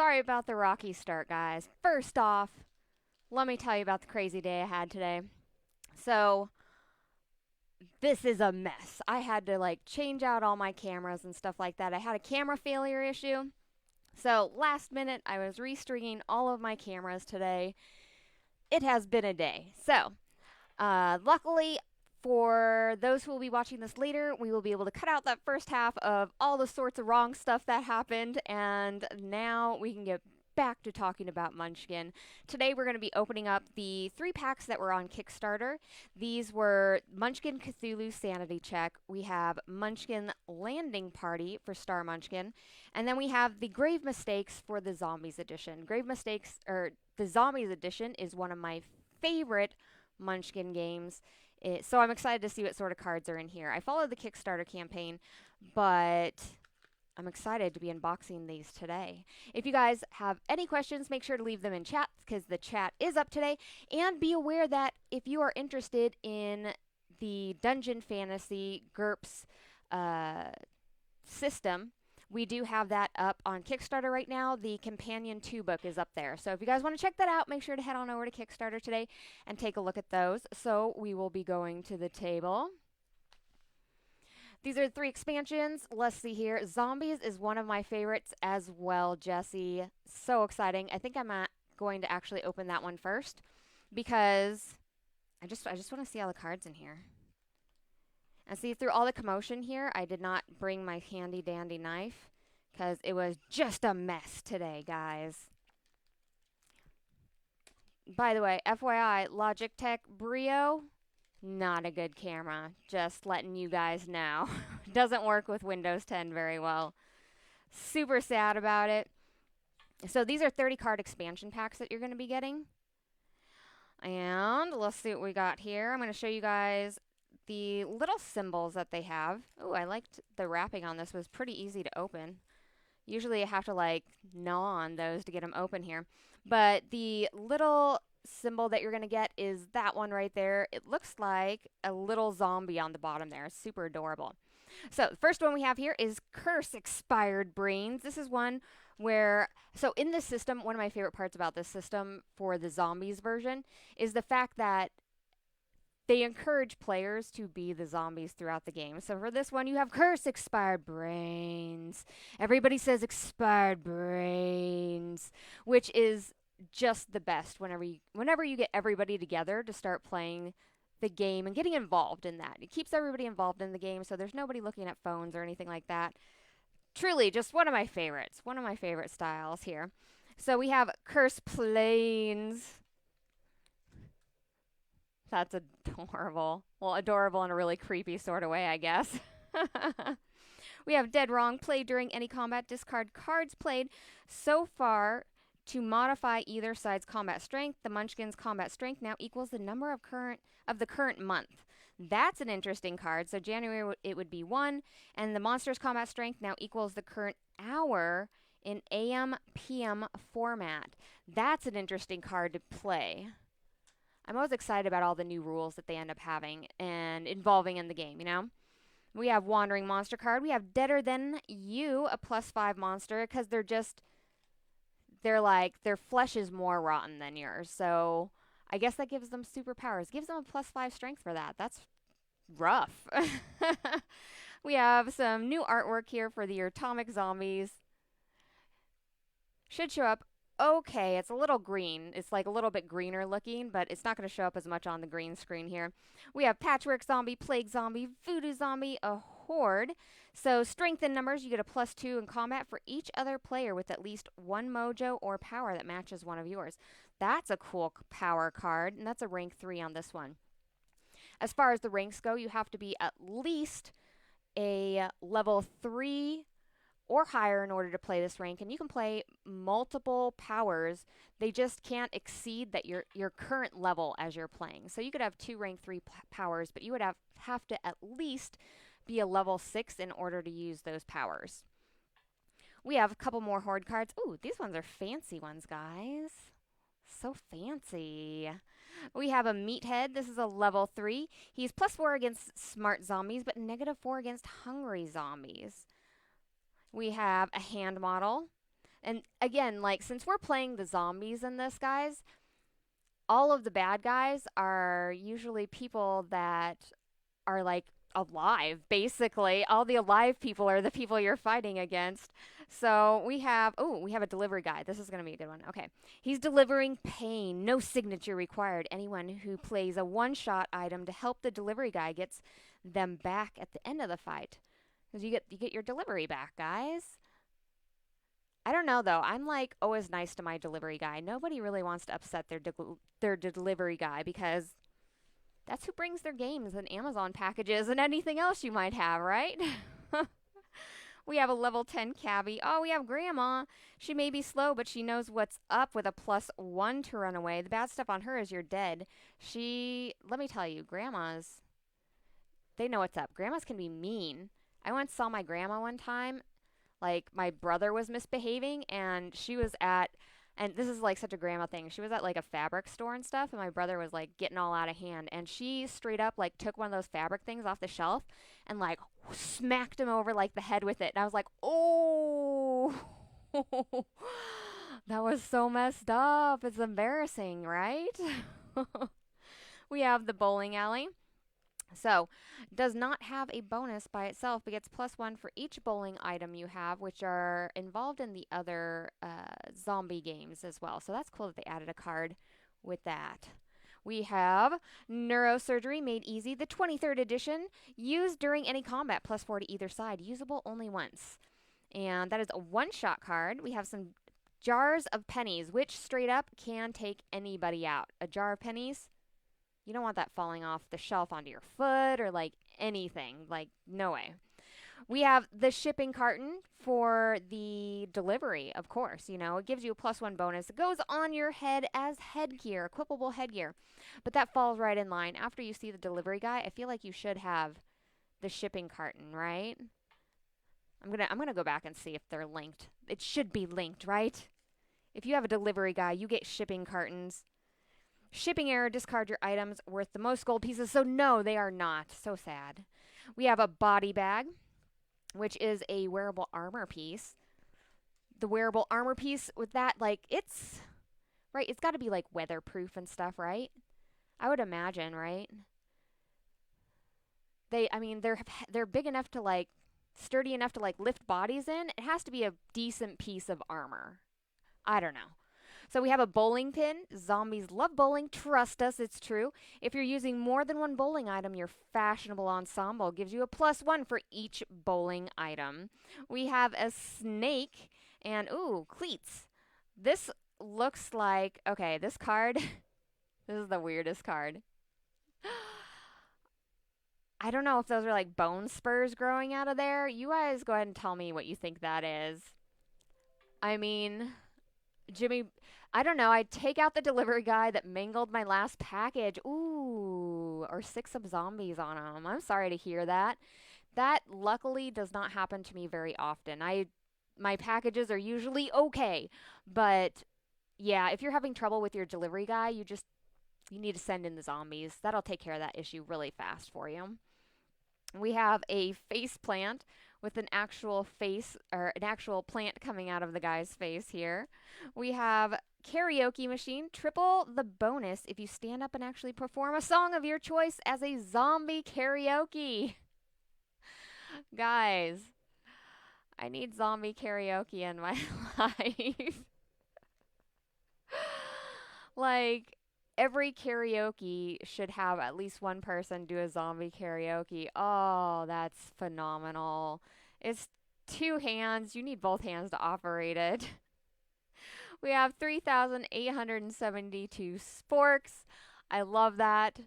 Sorry about the rocky start, guys. First off, let me tell you about the crazy day I had today. So, this is a mess. I had to change out all my cameras and stuff like that. I had a camera failure issue. So, last minute, I was restringing all of my cameras today. It has been a day. So, luckily, for those who will be watching this later, we will be able to cut out that first half of all the sorts of wrong stuff that happened, and now we can get back to talking about Munchkin. Today we're going to be opening up the 3 packs that were on Kickstarter. These were Munchkin Cthulhu Sanity Check. We have Munchkin Landing Party for Star Munchkin, and then we have the Grave Mistakes for the Zombies Edition. Grave Mistakes, or the Zombies Edition, is one of my favorite Munchkin games. So I'm excited to see what sort of cards are in here. I followed the Kickstarter campaign, but I'm excited to be unboxing these today. If you guys have any questions, make sure to leave them in chat because the chat is up today. And be aware that if you are interested in the Dungeon Fantasy GURPS system, we do have that up on Kickstarter right now. The Companion 2 book is up there. So if you guys want to check that out, make sure to head on over to Kickstarter today and take a look at those. So we will be going to the table. These are the 3 expansions. Let's see here. Zombies is one of my favorites as well, Jesse. So exciting. I think I'm going to actually open that one first because I just want to see all the cards in here. And see, through all the commotion here, I did not bring my handy dandy knife because it was just a mess today, guys. By the way, FYI, Logitech Brio, not a good camera. Just letting you guys know. Doesn't work with Windows 10 very well. Super sad about it. So these are 30 card expansion packs that you're going to be getting. And let's see what we got here. I'm going to show you guys the little symbols that they have. Oh, I liked the wrapping on this. It was pretty easy to open. Usually I have to gnaw on those to get them open here. But the little symbol that you're going to get is that one right there. It looks like a little zombie on the bottom there. It's super adorable. So the first one we have here is Curse Expired Brains. This is one where, so in this system, one of my favorite parts about this system for the zombies version is the fact that they encourage players to be the zombies throughout the game. So for this one, you have Curse Expired Brains. Everybody says Expired Brains, which is just the best whenever you get everybody together to start playing the game and getting involved in that. It keeps everybody involved in the game, so there's nobody looking at phones or anything like that. Truly, just one of my favorites. One of my favorite styles here. So we have Curse Plains. That's adorable. Well, adorable in a really creepy sort of way, I guess. We have Dead Wrong. Play during any combat. Discard cards played so far to modify either side's combat strength. The Munchkin's combat strength now equals the number of the current month. That's an interesting card. So January it would be 1, and the monster's combat strength now equals the current hour in AM PM format. That's an interesting card to play. I'm always excited about all the new rules that they end up having and involving in the game, you know? We have Wandering Monster card. We have Deader Than You, a +5 monster, because their flesh is more rotten than yours. So I guess that gives them superpowers. Gives them a +5 strength for that. That's rough. We have some new artwork here for the Atomic Zombies. Should show up okay. It's a little green. It's a little bit greener looking, but it's not going to show up as much on the green screen here. We have Patchwork Zombie, Plague Zombie, Voodoo Zombie, a Horde. So strength in numbers, you get a +2 in combat for each other player with at least 1 mojo or power that matches one of yours. That's a cool power card, and that's a rank 3 on this one. As far as the ranks go, you have to be at least a level 3 or higher in order to play this rank, and you can play multiple powers. They just can't exceed your current level as you're playing. So you could have 2 rank 3 powers, but you would have to at least be a level 6 in order to use those powers. We have a couple more Horde cards. Ooh, these ones are fancy ones, guys. So fancy. We have a Meathead. This is a level 3. He's +4 against smart zombies, but -4 against hungry zombies. We have a hand model. And again, like, since we're playing the zombies in this, guys, all of the bad guys are usually people that are like alive, basically. All the alive people are the people you're fighting against. So we have a delivery guy. This is going to be a good one. Okay. He's delivering pain, no signature required. Anyone who plays a one-shot item to help the delivery guy gets them back at the end of the fight. Cuz you get your delivery back, guys. I don't know though. I'm like always nice to my delivery guy. Nobody really wants to upset their delivery guy because that's who brings their games and Amazon packages and anything else you might have, right? We have a level 10 cabbie. Oh, we have Grandma. She may be slow, but she knows what's up with a +1 to run away. The bad stuff on her is you're dead. Let me tell you, grandmas, they know what's up. Grandmas can be mean. I once saw my grandma one time, like my brother was misbehaving and she was at and this is like such a grandma thing. She was at like a fabric store and stuff and my brother was like getting all out of hand and she straight up like took one of those fabric things off the shelf and like smacked him over like the head with it. And I was like, "Oh." That was so messed up. It's embarrassing, right? We have the bowling alley. So, does not have a bonus by itself, but gets +1 for each bowling item you have, which are involved in the other zombie games as well. So that's cool that they added a card with that. We have Neurosurgery Made Easy, the 23rd edition, used during any combat, +4 to either side, usable only once. And that is a one-shot card. We have some Jars of Pennies, which straight up can take anybody out. A jar of pennies, you don't want that falling off the shelf onto your foot or like anything. Like, no way. We have the shipping carton for the delivery, of course. You know, it gives you a +1 bonus. It goes on your head as headgear, equipable headgear. But that falls right in line. After you see the delivery guy, I feel like you should have the shipping carton, right? I'm gonna go back and see if they're linked. It should be linked, right? If you have a delivery guy, you get shipping cartons. Shipping error, discard your items worth the most gold pieces. So no, they are not. So sad. We have a body bag, which is a wearable armor piece. The wearable armor piece with that, like, it's got to be like weatherproof and stuff, right? I would imagine, right? They're big enough to like sturdy enough to like lift bodies in. It has to be a decent piece of armor. I don't know. So we have a bowling pin. Zombies love bowling. Trust us, it's true. If you're using more than one bowling item, your fashionable ensemble gives you a +1 for each bowling item. We have a snake and, ooh, cleats. This looks like, okay, this card, this is the weirdest card. I don't know if those are like bone spurs growing out of there. You guys go ahead and tell me what you think that is. I mean, Jimmy, I don't know. I'd take out the delivery guy that mangled my last package. Ooh, or sick some zombies on him. I'm sorry to hear that. That luckily does not happen to me very often. My packages are usually okay, but yeah, if you're having trouble with your delivery guy, you need to send in the zombies. That'll take care of that issue really fast for you. We have a face plant with an actual face or an actual plant coming out of the guy's face here. We have karaoke machine, triple the bonus if you stand up and actually perform a song of your choice as a zombie karaoke. Guys, I need zombie karaoke in my life. Like, every karaoke should have at least one person do a zombie karaoke. Oh, that's phenomenal. It's two hands. You need both hands to operate it. We have 3,872 sporks. I love that.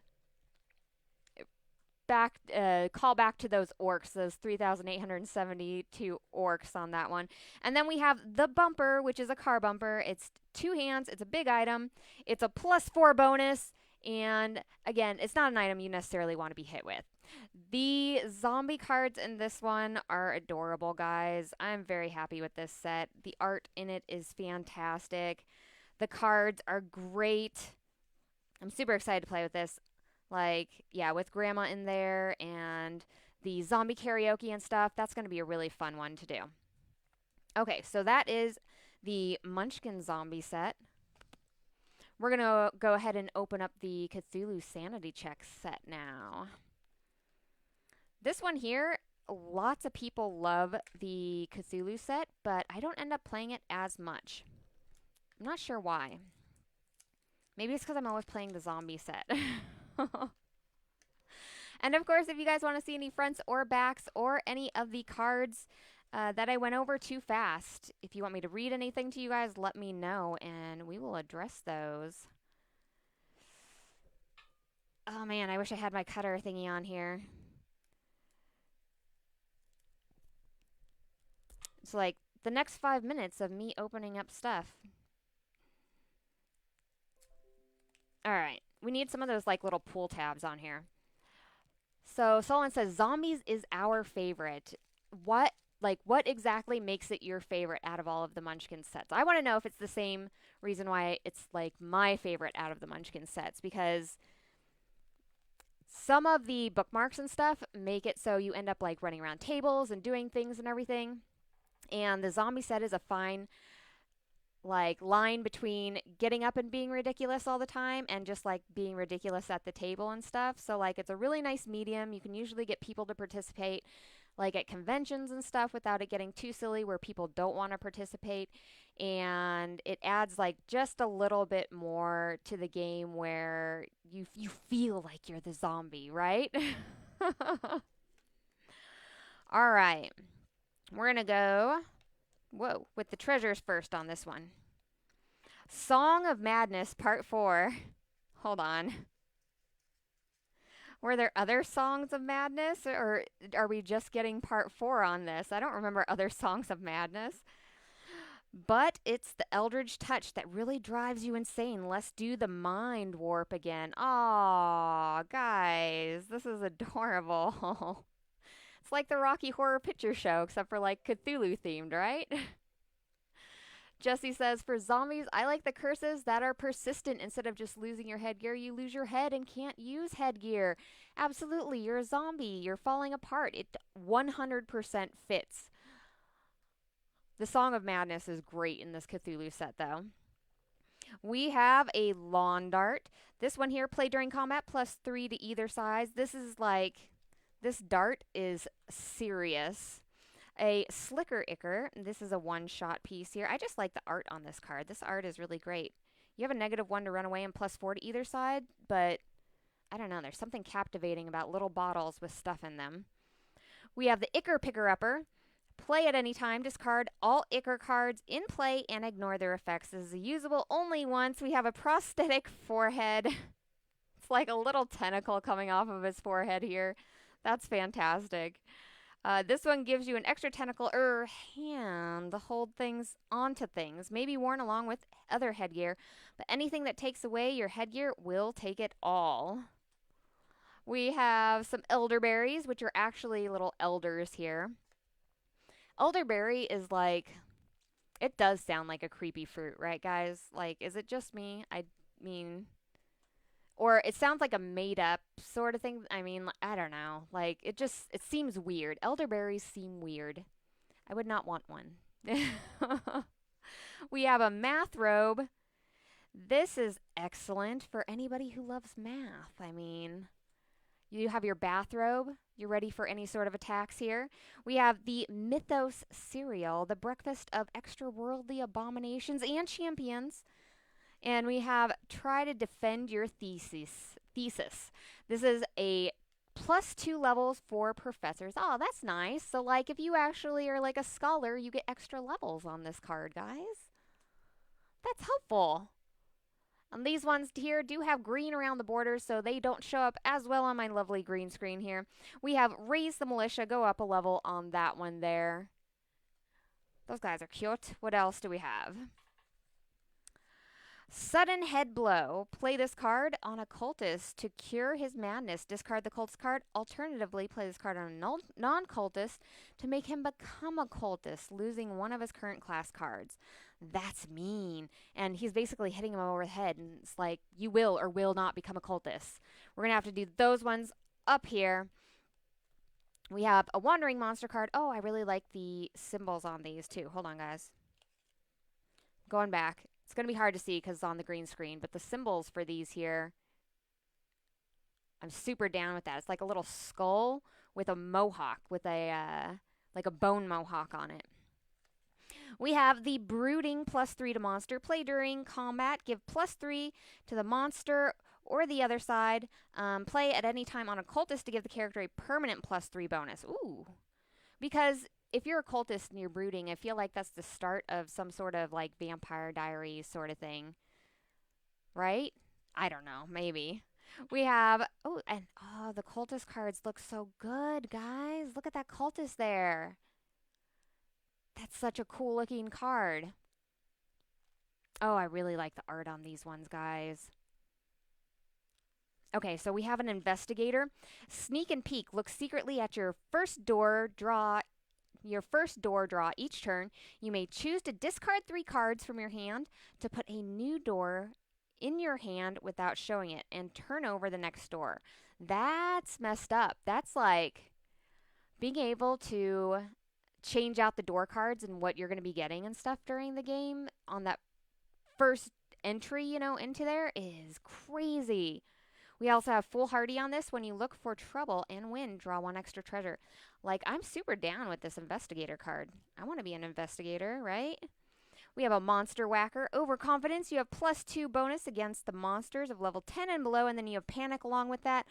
Call back to those orcs, those 3,872 orcs on that one. And then we have the bumper, which is a car bumper. It's two hands. It's a big item. It's a +4 bonus. And again, it's not an item you necessarily want to be hit with. The zombie cards in this one are adorable, guys. I'm very happy with this set. The art in it is fantastic. The cards are great. I'm super excited to play with this. Like, yeah, with Grandma in there and the zombie karaoke and stuff, that's going to be a really fun one to do. Okay, so that is the Munchkin zombie set. We're going to go ahead and open up the Cthulhu Sanity Check set now. This one here, lots of people love the Cthulhu set, but I don't end up playing it as much. I'm not sure why. Maybe it's because I'm always playing the zombie set. And of course, if you guys want to see any fronts or backs or any of the cards that I went over too fast, if you want me to read anything to you guys, let me know and we will address those. Oh man, I wish I had my cutter thingy on here. It's like the next 5 minutes of me opening up stuff. Alright, we need some of those like little pull tabs on here. So Solon says, zombies is our favorite. What exactly makes it your favorite out of all of the Munchkin sets? I want to know if it's the same reason why it's like my favorite out of the Munchkin sets, because some of the bookmarks and stuff make it so you end up like running around tables and doing things and everything. And the zombie set is a fine like line between getting up and being ridiculous all the time and just like being ridiculous at the table and stuff. So like it's a really nice medium. You can usually get people to participate like at conventions and stuff without it getting too silly where people don't want to participate, and it adds like just a little bit more to the game where you feel like you're the zombie, right? All right. We're going to go with the treasures first on this one. Song of Madness Part 4. Hold on. Were there other Songs of Madness, or are we just getting Part 4 on this? I don't remember other Songs of Madness. But it's the Eldritch Touch that really drives you insane. Let's do the Mind Warp again. Aw, guys, this is adorable. It's like the Rocky Horror Picture Show, except for like Cthulhu themed, right? Jesse says, for zombies, I like the curses that are persistent. Instead of just losing your headgear, you lose your head and can't use headgear. Absolutely, you're a zombie. You're falling apart. It 100% fits. The Song of Madness is great in this Cthulhu set, though. We have a Lawn Dart. This one here, play during combat, +3 to either side. This is like, this dart is serious. A Slicker Icker. This is a one-shot piece here. I just like the art on this card. This art is really great. You have a -1 to run away and +4 to either side, but I don't know. There's something captivating about little bottles with stuff in them. We have the Icker Picker-Upper. Play at any time. Discard all Icker cards in play and ignore their effects. This is usable only once. We have a prosthetic forehead. It's like a little tentacle coming off of his forehead here. That's fantastic. This one gives you an extra tentacle or hand to hold things onto things, maybe worn along with other headgear, but anything that takes away your headgear will take it all. We have some elderberries, which are actually little elders here. Elderberry is like, it does sound like a creepy fruit, right, guys? Like, is it just me? I mean, or it sounds like a made-up sort of thing. I mean, I don't know. Like, it seems weird. Elderberries seem weird. I would not want one. We have a math robe. This is excellent for anybody who loves math. I mean, you have your bathrobe. You're ready for any sort of attacks here. We have the Mythos cereal, the breakfast of extra-worldly abominations and champions. And we have try to defend your thesis. This is a +2 levels for professors. Oh, that's nice. So like if you actually are like a scholar, you get extra levels on this card, guys. That's helpful. And these ones here do have green around the borders, so they don't show up as well on my lovely green screen here. We have Raise the Militia, go up a level on that one there. Those guys are cute. What else do we have? Sudden Head Blow. Play this card on a cultist to cure his madness. Discard the cultist card. Alternatively, play this card on a non-cultist to make him become a cultist, losing one of his current class cards. That's mean. And he's basically hitting him over the head, and it's like, you will or will not become a cultist. We're going to have to do those ones up here. We have a Wandering Monster card. Oh, I really like the symbols on these, too. Hold on, guys. Going back. It's going to be hard to see because it's on the green screen, but the symbols for these here, I'm super down with that. It's like a little skull with a mohawk, with like a bone mohawk on it. We have the Brooding +3 to monster. Play during combat. Give +3 to the monster or the other side. Play at any time on a cultist to give the character a permanent +3 bonus. Ooh. Because if you're a cultist and you're brooding, I feel like that's the start of some sort of like Vampire Diaries sort of thing. Right? I don't know. Maybe. We have, the cultist cards look so good, guys. Look at that cultist there. That's such a cool looking card. Oh, I really like the art on these ones, guys. Okay, so we have an investigator. Sneak and peek. Look secretly at your first door draw each turn. You may choose to discard 3 cards from your hand to put a new door in your hand without showing it and turn over the next door. That's messed up. That's like being able to change out the door cards and what you're going to be getting and stuff during the game on that first entry, into there is crazy. We also have foolhardy on this. When you look for trouble and win, draw 1 extra treasure. Like, I'm super down with this investigator card. I want to be an investigator, right? We have a monster whacker. Overconfidence. You have +2 bonus against the monsters of level 10 and below, and then you have panic along with that,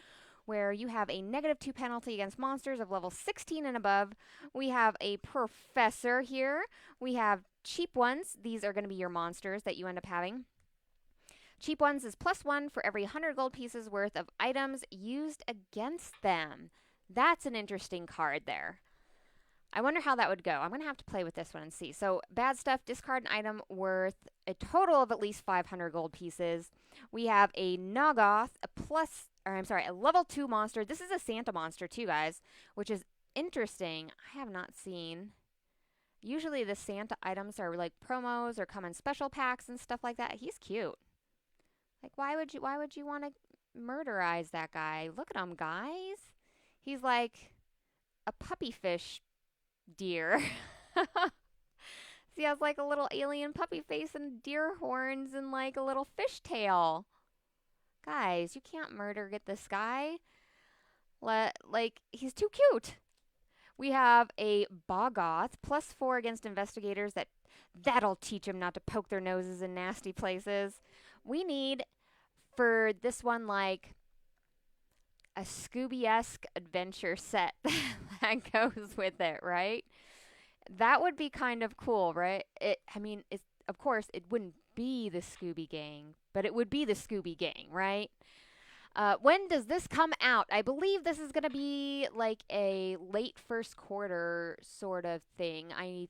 where you have a -2 penalty against monsters of level 16 and above. We have a professor here. We have cheap ones. These are going to be your monsters that you end up having. Cheap ones is +1 for every 100 gold pieces worth of items used against them. That's an interesting card there. I wonder how that would go. I'm going to have to play with this one and see. So, bad stuff, discard an item worth a total of at least 500 gold pieces. We have a Noggoth, a level 2 monster. This is a Santa monster too, guys, which is interesting. I have not seen. Usually the Santa items are like promos or come in special packs and stuff like that. He's cute. Like, why would you want to murderize that guy? Look at him, guys. He's like a puppy fish deer. He has like a little alien puppy face and deer horns and like a little fish tail. Guys, you can't get this guy. Like, he's too cute. We have a Boggoth, +4 against investigators. That'll teach them not to poke their noses in nasty places. We need, for this one, like a Scooby-esque adventure set that goes with it, right? That would be kind of cool, right? Of course, it wouldn't be the Scooby Gang, but it would be the Scooby Gang, right? When does this come out? I believe this is going to be like a late first quarter sort of thing. I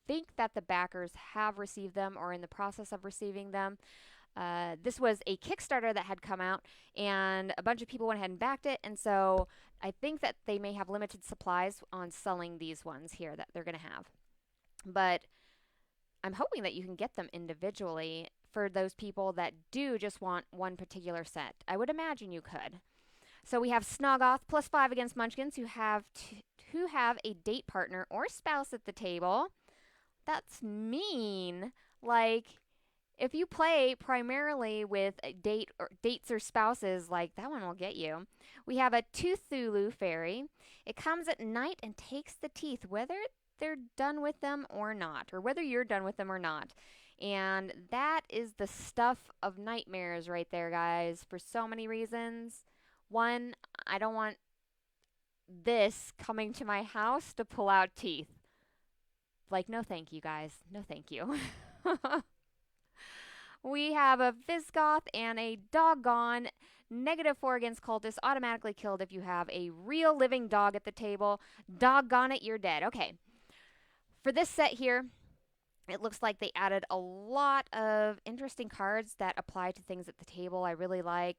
think that the backers have received them or in the process of receiving them. This was a Kickstarter that had come out, and a bunch of people went ahead and backed it, and so I think that they may have limited supplies on selling these ones here that they're going to have. But I'm hoping that you can get them individually for those people that do just want one particular set. I would imagine you could. So we have Snoggoth, +5 against Munchkins who have a date partner or spouse at the table. That's mean. Like, if you play primarily with dates or spouses, like, that one will get you. We have a Cthulhu fairy. It comes at night and takes the teeth, whether they're done with them or not, or whether you're done with them or not. And that is the stuff of nightmares right there, guys, for so many reasons. One, I don't want this coming to my house to pull out teeth. Like, no thank you, guys. No thank you. We have a Visgoth and a Doggone. -4 against cultists, automatically killed if you have a real living dog at the table. Doggone it, you're dead. Okay. For this set here, it looks like they added a lot of interesting cards that apply to things at the table. I really like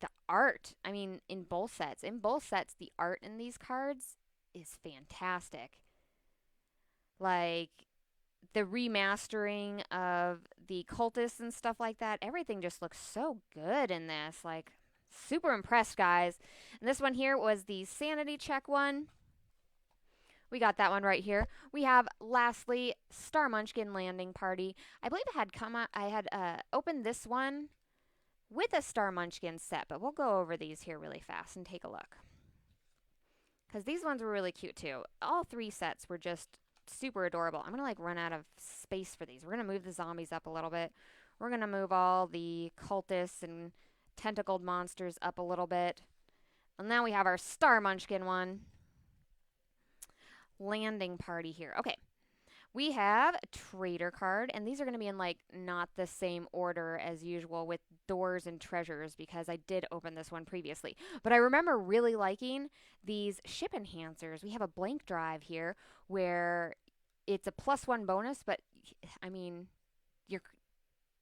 the art. I mean, in both sets. In both sets, the art in these cards is fantastic. Like, the remastering of the cultists and stuff like that, everything just looks so good in this. Like, super impressed, guys. And this one here was the sanity check one. We got that one right here. We have, lastly, Star Munchkin Landing Party. I believe I had opened this one with a Star Munchkin set, but we'll go over these here really fast and take a look. Because these ones were really cute too. All 3 sets were just super adorable. I'm going to like run out of space for these. We're going to move the zombies up a little bit. We're going to move all the cultists and tentacled monsters up a little bit. And now we have our Star Munchkin one. Landing party here. Okay. We have a trader card, and these are going to be in like not the same order as usual with doors and treasures because I did open this one previously. But I remember really liking these ship enhancers. We have a blank drive here where it's a +1 bonus, but I mean, you're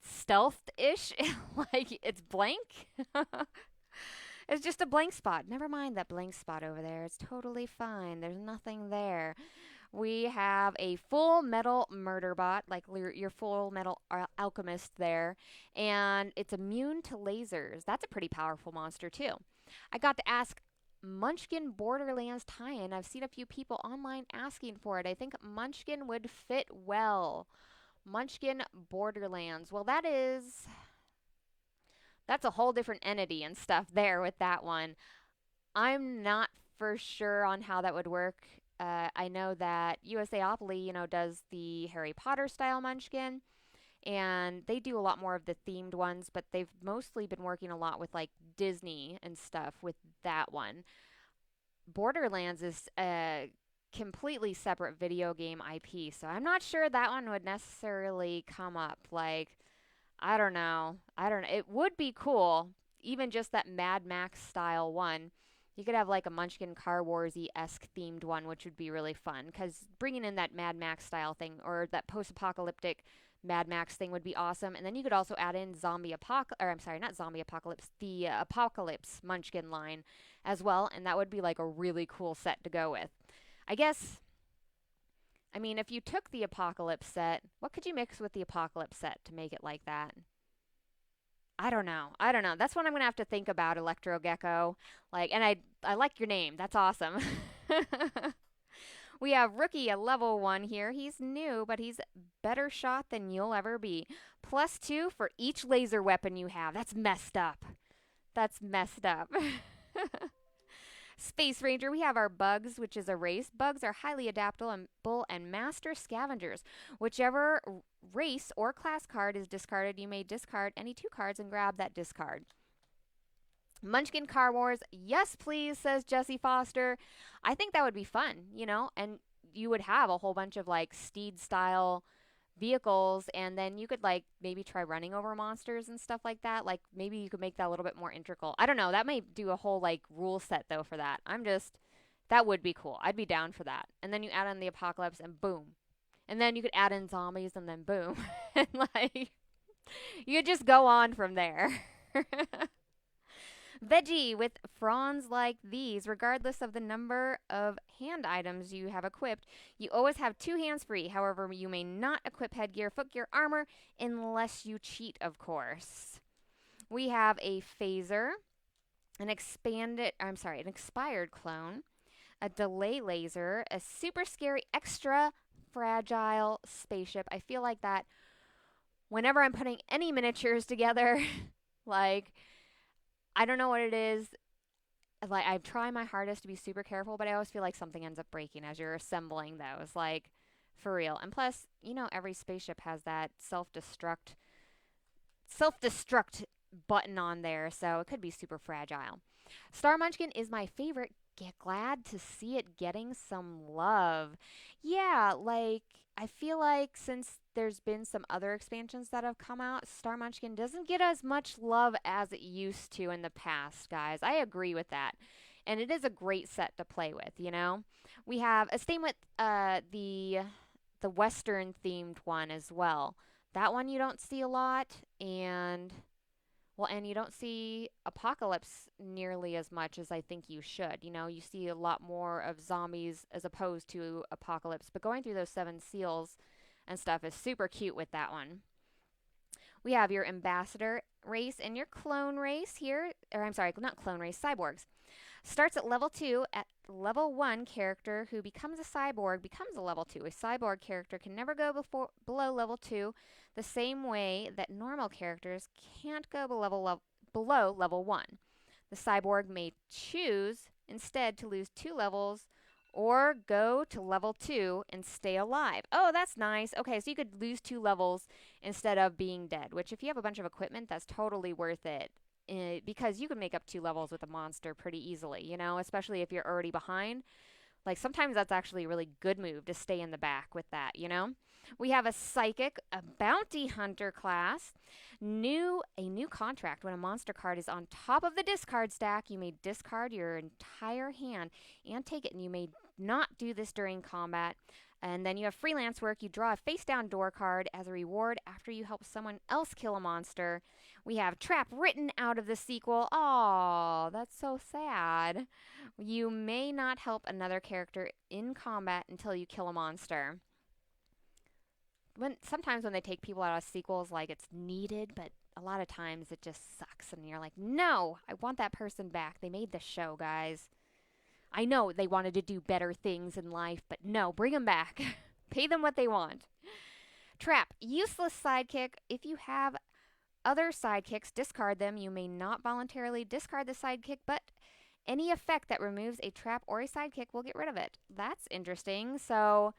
stealthed-ish, like it's blank. It's just a blank spot. Never mind that blank spot over there. It's totally fine. There's nothing there. We have a full metal murder bot, like your full metal alchemist there, and it's immune to lasers. That's a pretty powerful monster too. I got to ask Munchkin Borderlands tie-in. I've seen a few people online asking for it. I think Munchkin would fit well. Munchkin Borderlands. Well, that's a whole different entity and stuff there with that one. I'm not for sure on how that would work. I know that USAopoly, does the Harry Potter style Munchkin, and they do a lot more of the themed ones, but they've mostly been working a lot with like Disney and stuff with that one. Borderlands is a completely separate video game IP, so I'm not sure that one would necessarily come up. Like, I don't know. It would be cool, even just that Mad Max style one. You could have like a Munchkin Car Warsy-esque themed one, which would be really fun. Because bringing in that Mad Max style thing, or that post-apocalyptic Mad Max thing would be awesome. And then you could also add in the Apocalypse Munchkin line as well. And that would be like a really cool set to go with. I mean, if you took the Apocalypse set, what could you mix with the Apocalypse set to make it like that? I don't know. That's what I'm gonna have to think about, Electro Gecko. And I like your name. That's awesome. We have Rookie, a level 1 here. He's new, but he's better shot than you'll ever be. +2 for each laser weapon you have. That's messed up. Space Ranger, we have our Bugs, which is a race. Bugs are highly adaptable and master scavengers. Whichever race or class card is discarded, you may discard any 2 cards and grab that discard. Munchkin Car Wars, yes please, says Jesse Foster. I think that would be fun, and you would have a whole bunch of like steed style vehicles, and then you could like maybe try running over monsters and stuff like that. Like maybe you could make that a little bit more integral. I don't know. That may do a whole like rule set though for that. That would be cool. I'd be down for that. And then you add in the Apocalypse and boom. And then you could add in zombies and then boom. And like you could just go on from there. Veggie with fronds like these. Regardless of the number of hand items you have equipped, you always have 2 hands free. However, you may not equip headgear, footgear, armor, unless you cheat, of course. We have a phaser, an expired clone, a delay laser, a super scary, extra fragile spaceship. I feel like that whenever I'm putting any miniatures together, like, I don't know what it is. Like, I try my hardest to be super careful, but I always feel like something ends up breaking as you're assembling those. Like, for real. And plus, every spaceship has that self-destruct button on there, so it could be super fragile. Star Munchkin is my favorite. Glad to see it getting some love. Yeah, like, I feel like since there's been some other expansions that have come out, Star Munchkin doesn't get as much love as it used to in the past, guys. I agree with that. And it is a great set to play with, We have a same with the Western themed one as well. That one you don't see a lot, and you don't see Apocalypse nearly as much as I think you should. You see a lot more of zombies as opposed to Apocalypse. But going through those 7 seals and stuff is super cute with that one. We have your Ambassador race and your Clone race here. or I'm sorry, not clone race, cyborgs. Starts at level 2. At level 1, character who becomes a cyborg becomes a level 2. A cyborg character can never go below level 2, the same way that normal characters can't go below level 1. The cyborg may choose instead to lose 2 levels or go to level 2 and stay alive. Oh, that's nice. Okay, so you could lose 2 levels instead of being dead, which if you have a bunch of equipment, that's totally worth it. Because you can make up 2 levels with a monster pretty easily, you know, especially if you're already behind. Like, sometimes that's actually a really good move to stay in the back with that, you know? We have a psychic, a bounty hunter class. A new contract. When a monster card is on top of the discard stack, you may discard your entire hand and take it, and you may not do this during combat. And then you have freelance work. You draw a face-down door card as a reward after you help someone else kill a monster. We have trap written out of the sequel. Oh, that's so sad. You may not help another character in combat until you kill a monster. Sometimes when they take people out of sequels, like, it's needed, but a lot of times it just sucks. And you're like, no, I want that person back. They made this show, guys. I know they wanted to do better things in life, but no, bring them back. Pay them what they want. Trap, useless sidekick. If you have other sidekicks, discard them. You may not voluntarily discard the sidekick, but any effect that removes a trap or a sidekick will get rid of it. That's interesting. So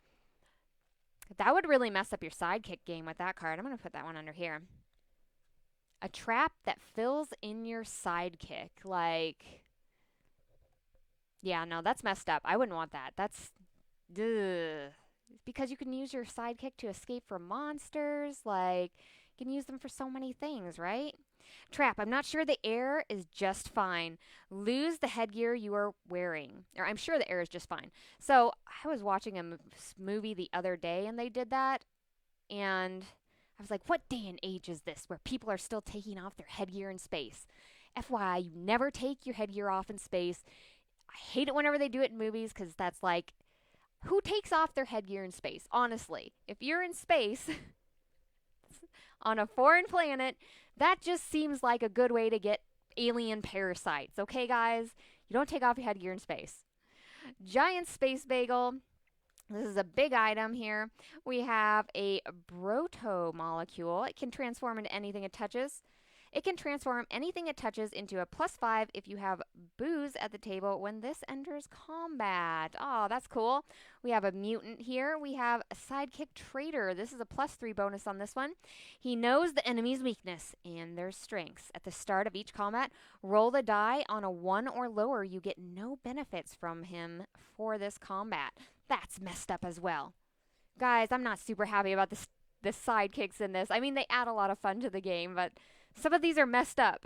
that would really mess up your sidekick game with that card. I'm going to put that one under here. A trap that fills in your sidekick. Like, yeah, no, that's messed up. I wouldn't want that. That's, ugh. Because you can use your sidekick to escape from monsters. Like, you can use them for so many things, right? Trap, I'm not sure the air is just fine. Lose the headgear you are wearing. Or I'm sure the air is just fine. So I was watching a movie the other day and they did that. And I was like, what day and age is this where people are still taking off their headgear in space? FYI, you never take your headgear off in space. I hate it whenever they do it in movies because that's like, who takes off their headgear in space? Honestly, if you're in space on a foreign planet, that just seems like a good way to get alien parasites. Okay, guys? You don't take off your headgear in space. Giant space bagel. This is a big item here. We have a broto molecule. It can transform into anything it touches. It can transform anything it touches into a +5 if you have booze at the table when this enters combat. Oh, that's cool. We have a mutant here. We have a sidekick traitor. This is a +3 bonus on this one. He knows the enemy's weakness and their strengths. At the start of each combat, roll the die on a 1 or lower. You get no benefits from him for this combat. That's messed up as well. Guys, I'm not super happy about the sidekicks in this. I mean, they add a lot of fun to the game, but some of these are messed up.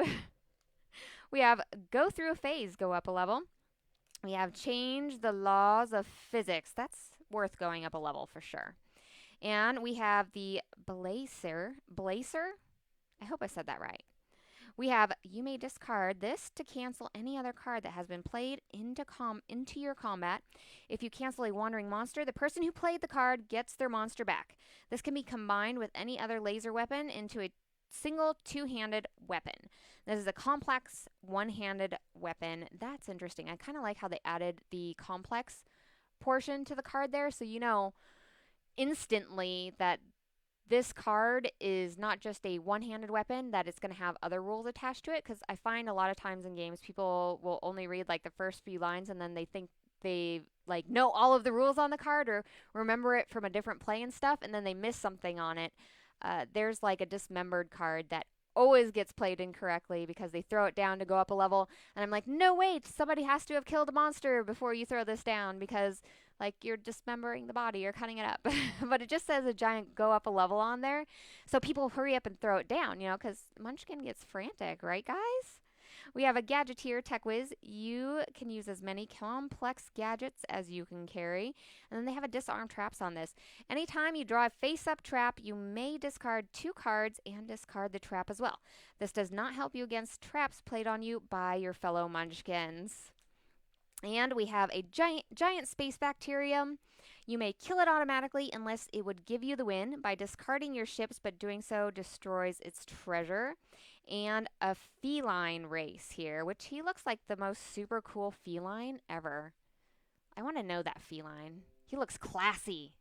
We have go through a phase, go up a level. We have change the laws of physics. That's worth going up a level for sure. And we have the Blazer. I hope I said that right. We have you may discard this to cancel any other card that has been played into your combat. If you cancel a wandering monster, the person who played the card gets their monster back. This can be combined with any other laser weapon into a single two-handed weapon. This is a complex one-handed weapon. That's interesting. I kind of like how they added the complex portion to the card there, so you know instantly that this card is not just a one-handed weapon, that it's going to have other rules attached to it, because I find a lot of times in games people will only read like the first few lines and then they think they like know all of the rules on the card or remember it from a different play and stuff, and then they miss something on it. There's like a dismembered card that always gets played incorrectly because they throw it down to go up a level, and I'm like, no, wait, somebody has to have killed a monster before you throw this down, because like you're dismembering the body, you're cutting it up. But it just says a giant go up a level on there, so people hurry up and throw it down, you know, because Munchkin gets frantic, right, guys? We have a Gadgeteer Tech Whiz. You can use as many complex gadgets as you can carry. And then they have a disarm traps on this. Anytime you draw a face-up trap, you may discard 2 cards and discard the trap as well. This does not help you against traps played on you by your fellow Munchkins. And we have a giant space bacterium. You may kill it automatically unless it would give you the win by discarding your ships, but doing so destroys its treasure. and a feline race here, which he looks like the most super cool feline ever. I want to know that feline. He looks classy.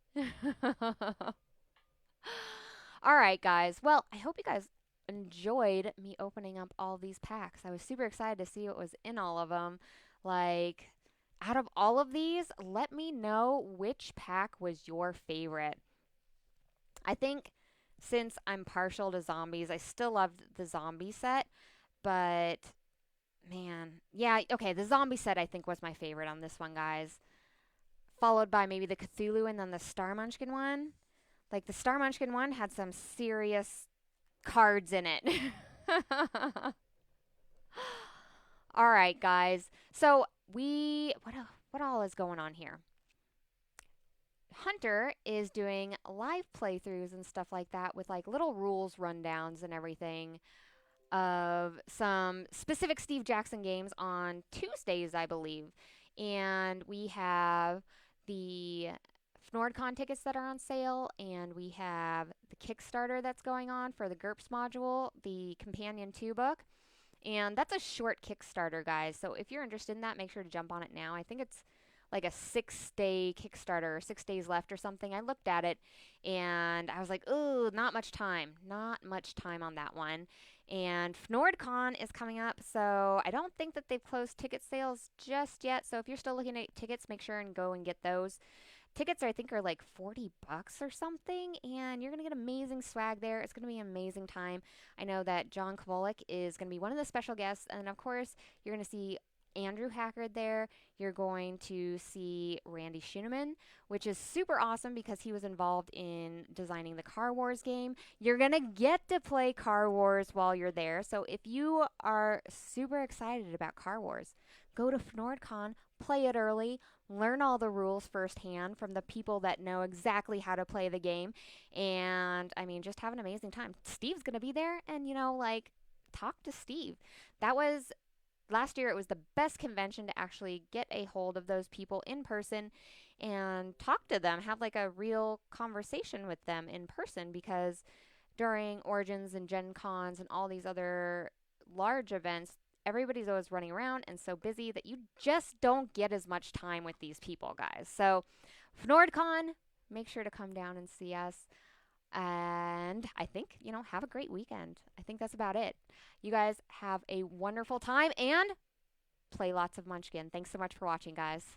All right, guys. Well, I hope you guys enjoyed me opening up all these packs. I was super excited to see what was in all of them. Like, out of all of these, let me know which pack was your favorite. I think since I'm partial to zombies, I still loved the zombie set, but man, yeah, okay, the zombie set I think was my favorite on this one, guys. Followed by maybe the Cthulhu and then the Star Munchkin one. Like the Star Munchkin one had some serious cards in it. All right, guys. So what all is going on here? Hunter is doing live playthroughs and stuff like that with like little rules rundowns and everything of some specific Steve Jackson games on Tuesdays, I believe. And we have the FnordCon tickets that are on sale, and we have the Kickstarter that's going on for the GURPS module, the Companion 2 book. And that's a short Kickstarter, guys. So if you're interested in that, make sure to jump on it now. I think it's like a 6-day Kickstarter, 6 days left or something. I looked at it and I was like, ooh, not much time. Not much time on that one. And FnordCon is coming up, so I don't think that they've closed ticket sales just yet. So if you're still looking at tickets, make sure and go and get those. Tickets, I think, are like $40 or something, and you're going to get amazing swag there. It's going to be an amazing time. I know that John Kovalik is going to be one of the special guests, and of course, you're going to see Andrew Hackard there. You're going to see Randy Schuneman, which is super awesome because he was involved in designing the Car Wars game. You're going to get to play Car Wars while you're there. So if you are super excited about Car Wars, go to FnordCon, play it early, learn all the rules firsthand from the people that know exactly how to play the game. And I mean, just have an amazing time. Steve's going to be there, and like, talk to Steve. That was last year. It was the best convention to actually get a hold of those people in person and talk to them, have like a real conversation with them in person, because during Origins and Gen Cons and all these other large events, everybody's always running around and so busy that you just don't get as much time with these people, guys. So, FnordCon, make sure to come down and see us. And I think, have a great weekend. I think that's about it. You guys have a wonderful time and play lots of Munchkin. Thanks so much for watching, guys.